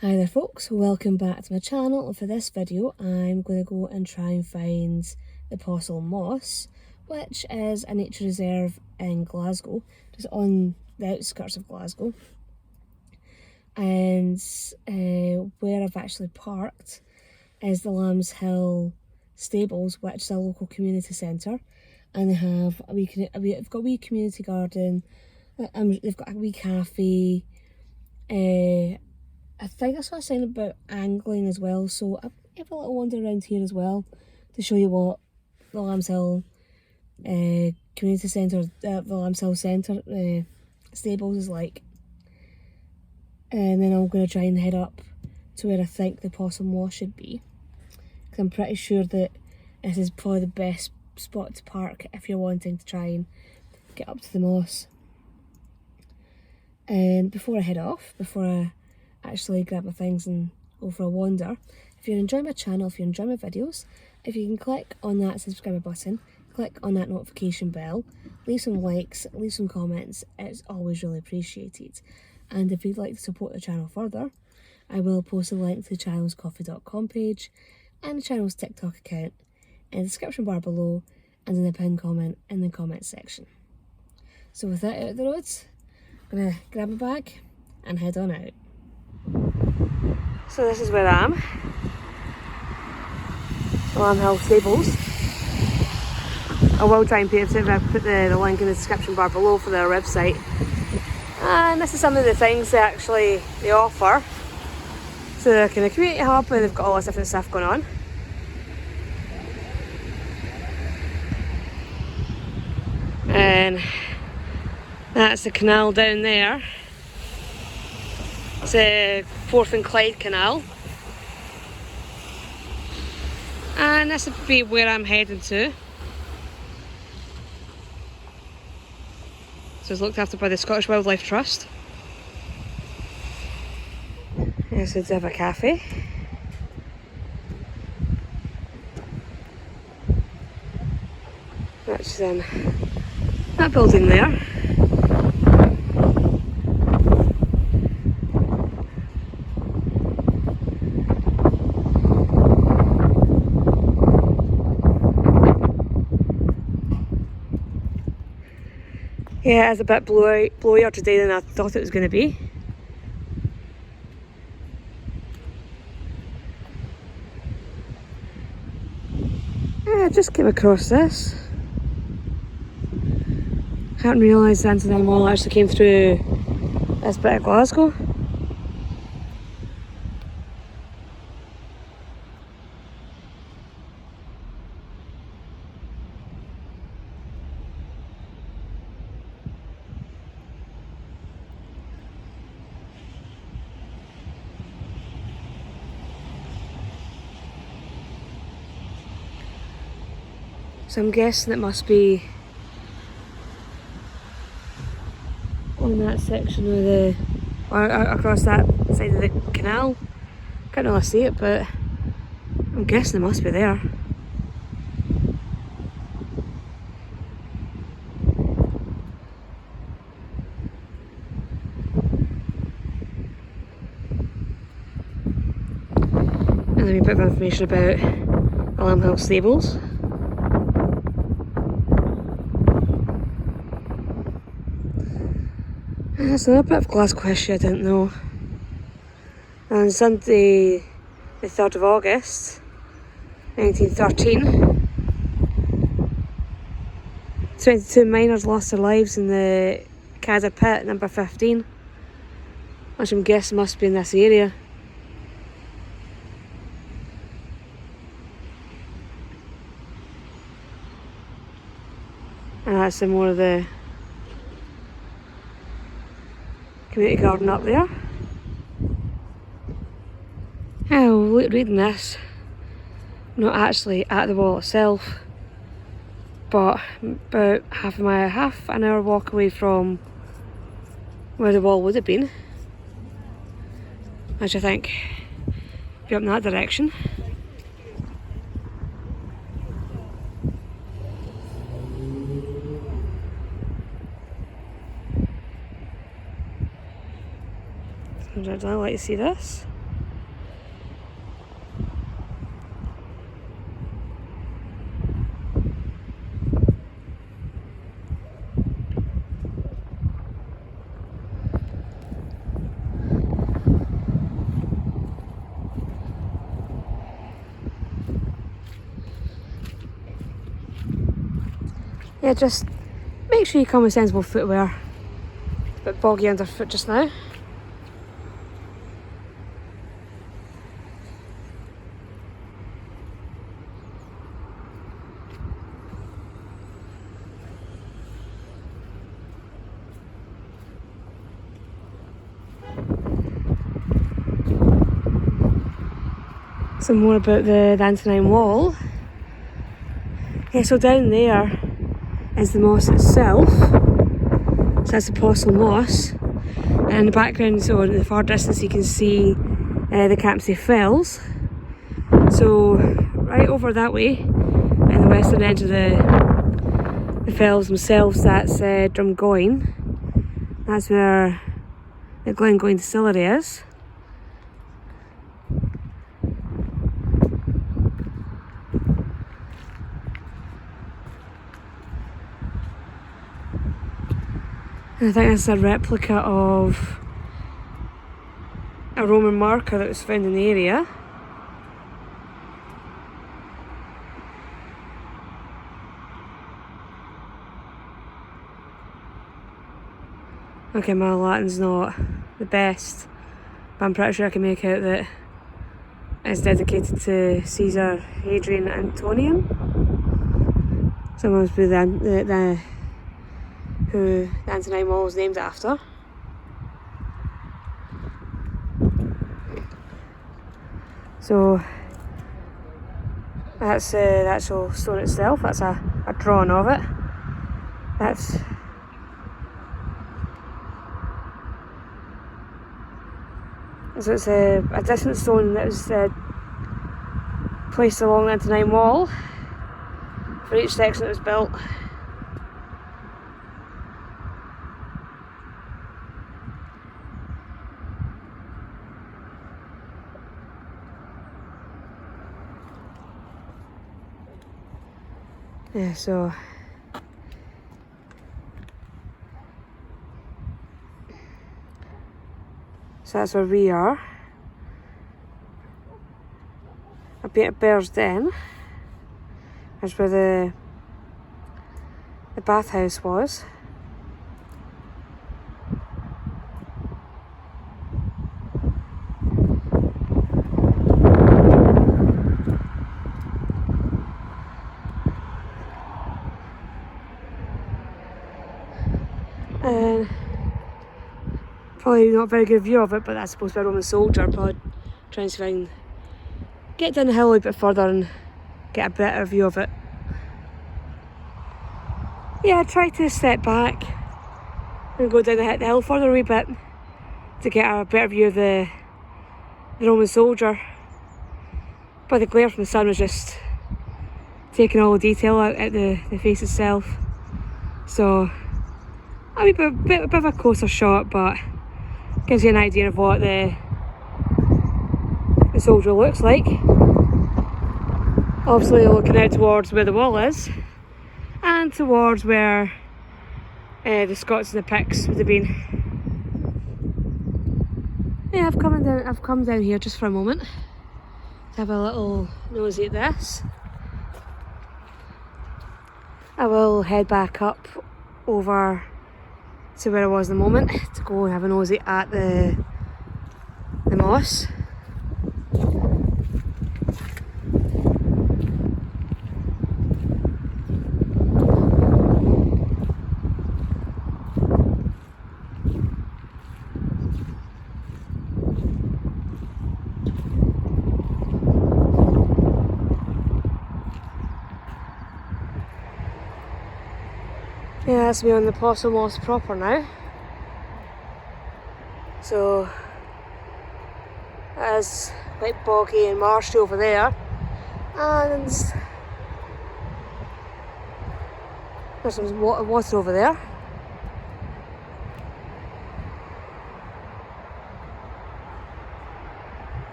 Hi there folks, welcome back to my channel, and for this video I'm going to go and try and find the Possil Marsh, which is a nature reserve in Glasgow, just on the outskirts of Glasgow. And where I've actually parked is the Lambhill Stables, which is a local community centre, and they have they've got a wee community garden, they've got a wee cafe. I think I saw a sign about angling as well, so I'll have a little wander around here as well to show you what the Lambhill community centre, the Lambhill Centre stables is like. And then I'm going to try and head up to where I think the Possil Marsh should be, because I'm pretty sure that this is probably the best spot to park if you're wanting to try and get up to the moss. And before I head off, before I actually grab my things and go for a wander, if you're enjoying my channel, if you enjoy my videos, if you can click on that subscribe button, click on that notification bell, leave some likes, leave some comments, it's always really appreciated. And if you'd like to support the channel further, I will post a link to the channel's coffee.com page and the channel's TikTok account in the description bar below and in the pinned comment in the comments section. So with that out of the roads, I'm going to grab a bag and head on out. So this is where I am, Lambhill Stables. I will try and put the link in the description bar below for their website. And this is some of the things they offer. So they're kind of community hub, and they've got all this different stuff going on. And that's the canal down there. It's a Forth and Clyde Canal. And this would be where I'm heading to. So it's looked after by the Scottish Wildlife Trust. Yes, they do have a cafe. Which is in that building there. Yeah, it's a bit blowier today than I thought it was going to be. Yeah, I just came across this. I hadn't realised the Antonine Wall actually came through this bit of Glasgow. So I'm guessing it must be on that section of the, or across that side of the canal. Can't really see it, but I'm guessing it must be there. And then a bit of information about the Lambhill Stables. That's another bit of Glasgow history I didn't know. On Sunday, the 3rd of August, 1913, 22 miners lost their lives in the Cadder Pit, number 15, which I'm guessing must be in this area. And that's some more of the community garden up there. Oh, reading this, not actually at the wall itself, but about half an hour walk away from where the wall would have been, which I think be up in that direction. I'd like to see this. Yeah, just make sure you come with sensible footwear. It's a bit boggy underfoot just now. Some more about the Antonine Wall. Yeah, so down there is the moss itself. So that's the Possil Marsh. And in the background, so in the far distance, you can see the Campsie Fells. So right over that way, in the western edge of the fells themselves, that's Drumgoyne. That's where the Glengoyne distillery is. I think that's a replica of a Roman marker that was found in the area. Okay, my Latin's not the best, but I'm pretty sure I can make out that it's dedicated to Caesar Hadrian Antonine. So it must be who the Antonine Wall was named after. So that's the actual stone itself. That's a drawing of it. So it's a distant stone that was placed along the Antonine Wall for each section that was built. Yeah, so that's where we are. A bit of Bear's Den. That's where the bathhouse was. And probably not a very good view of it, but that's supposed to be a Roman soldier. Probably trying to get down the hill a bit further and get a better view of it. Yeah, I tried to step back and go down the hill further a wee bit to get a better view of the Roman soldier. But the glare from the sun was just taking all the detail out at the face itself. So a bit of a closer shot, but gives you an idea of what the soldier looks like. Obviously looking out towards where the wall is and towards where the Scots and the Picts would have been. Yeah, I've come down here just for a moment to have a little nosy at this. I will head back up over to where I was in the moment to go and have a nosy at the moss. Yeah, that's me on the Possil Marsh proper now. So there's quite boggy and marshy over there, and there's some water over there.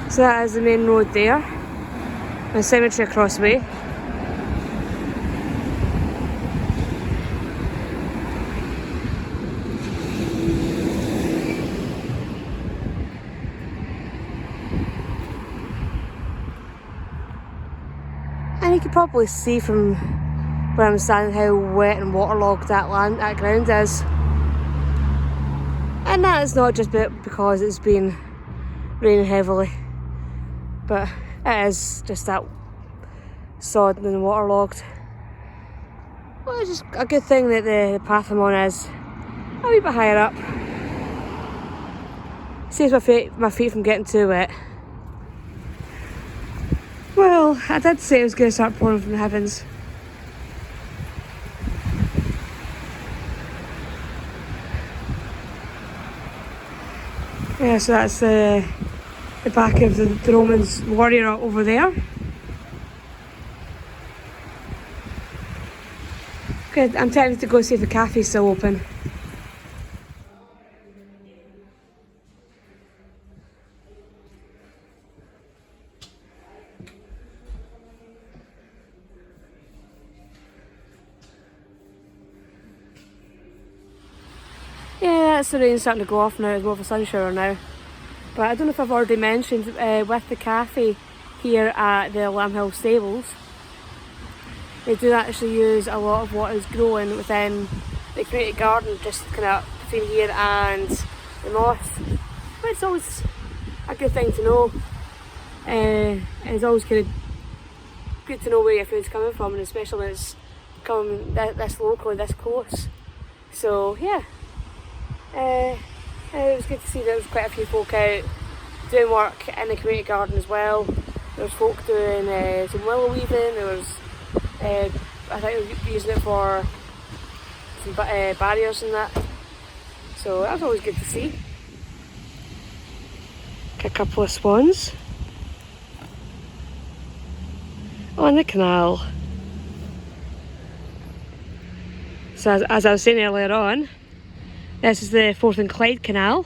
So that is the main road there, the cemetery across the way. you can probably see from where I'm standing how wet and waterlogged that ground is. And that is not just because it's been raining heavily, but it is just that sodden and waterlogged. Well, it's just a good thing that the path I'm on is a wee bit higher up. Saves my feet from getting too wet. Well, I did say it was going to start pouring from the heavens. Yeah, so that's the back of the Romans warrior over there. Good, I'm tempted to go see if the cafe's still open. Yeah, it's the rain starting to go off now. It's more of a sun shower now. But I don't know if I've already mentioned with the cafe here at the Lambhill Stables, they do actually use a lot of what is growing within the created garden, just kind of between here and the moss. But it's always a good thing to know. And it's always good to know where your food's coming from, and especially when it's coming this locally, this close. So yeah. It was good to see there was quite a few folk out doing work in the community garden as well. There was folk doing some willow weaving. There was, I think they were using it for some barriers and that. So that was always good to see. A couple of swans on the canal. So as I was saying earlier on, this is the Forth and Clyde Canal,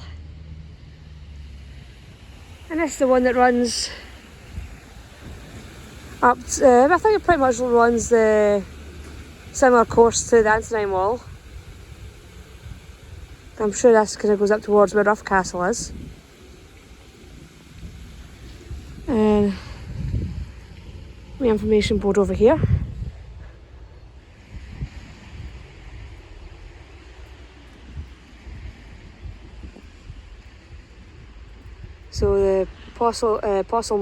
and this is the one that runs up to, I think it pretty much runs the similar course to the Antonine Wall. I'm sure this kind of goes up towards where Rough Castle is. And the information board over here. So the Possil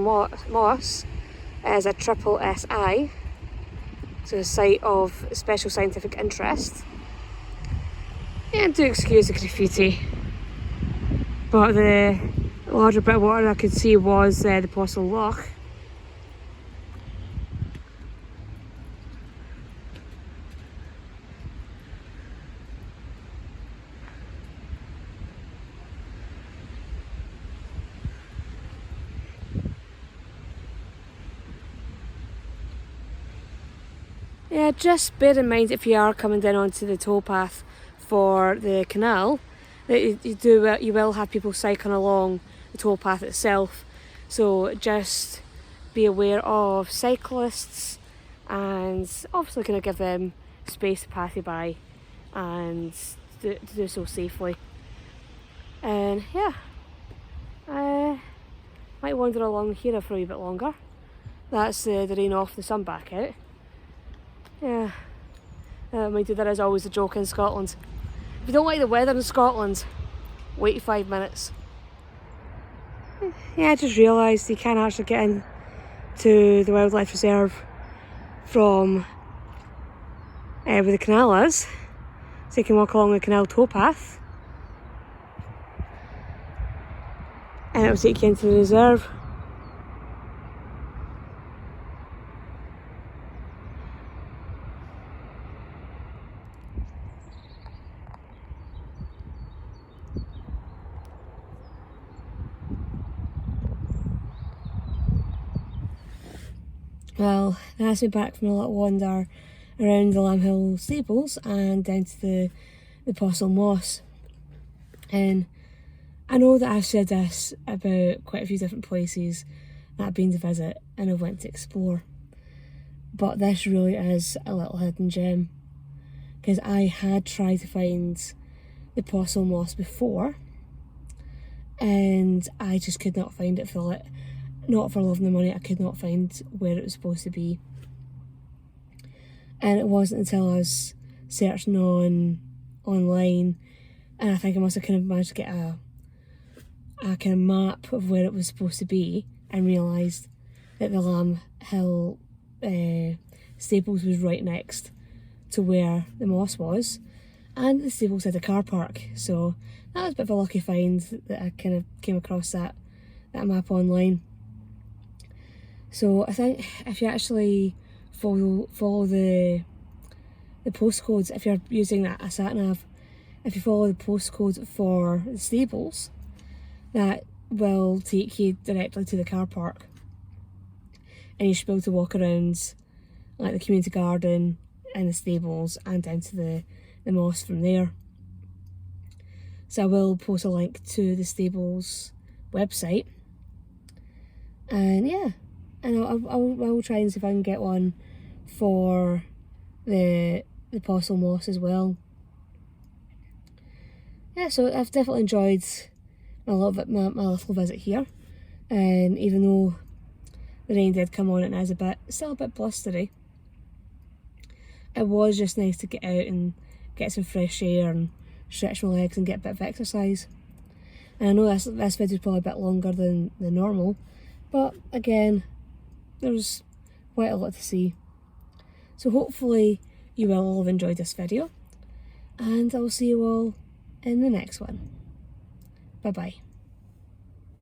Marsh is a triple SI, so a site of special scientific interest. And do excuse the graffiti, but the larger bit of water I could see was the Possil Loch. Yeah, just bear in mind if you are coming down onto the towpath for the canal that you will have people cycling along the towpath itself. So just be aware of cyclists and obviously kind of give them space to pass you by and to do so safely. And yeah, I might wander along here for a wee bit longer. That's the rain off, the sun back out. Yeah, mind you, there is always a joke in Scotland. If you don't like the weather in Scotland, wait 5 minutes. Yeah, I just realised you can actually get into the wildlife reserve from where the canal is. So you can walk along the canal towpath and it will take you into the reserve. Well, that's me back from a little wander around the Lambhill Stables and down to the Possil Marsh. And I know that I've said this about quite a few different places that I've been to visit and I've went to explore. But this really is a little hidden gem, because I had tried to find the Possil Marsh before and I just could not find it not for love nor money. I could not find where it was supposed to be. And it wasn't until I was searching online, and I think I must have kind of managed to get a kind of map of where it was supposed to be, and realised that the Lambhill Stables was right next to where the moss was, and the stables had a car park. So that was a bit of a lucky find that I kind of came across that map online. So I think if you actually follow the postcodes, if you're using a sat nav, if you follow the postcode for the stables, that will take you directly to the car park, and you should be able to walk around like the community garden and the stables and down to the moss from there. So I will post a link to the stables website, and yeah, and I will try and see if I can get one for the Possil Marsh as well. Yeah, so I've definitely enjoyed my little visit here, and even though the rain did come on and it is still a bit blustery, it was just nice to get out and get some fresh air and stretch my legs and get a bit of exercise. And I know this video is probably a bit longer than normal, but again, there's quite a lot to see. So hopefully you will all have enjoyed this video, and I'll see you all in the next one. Bye bye.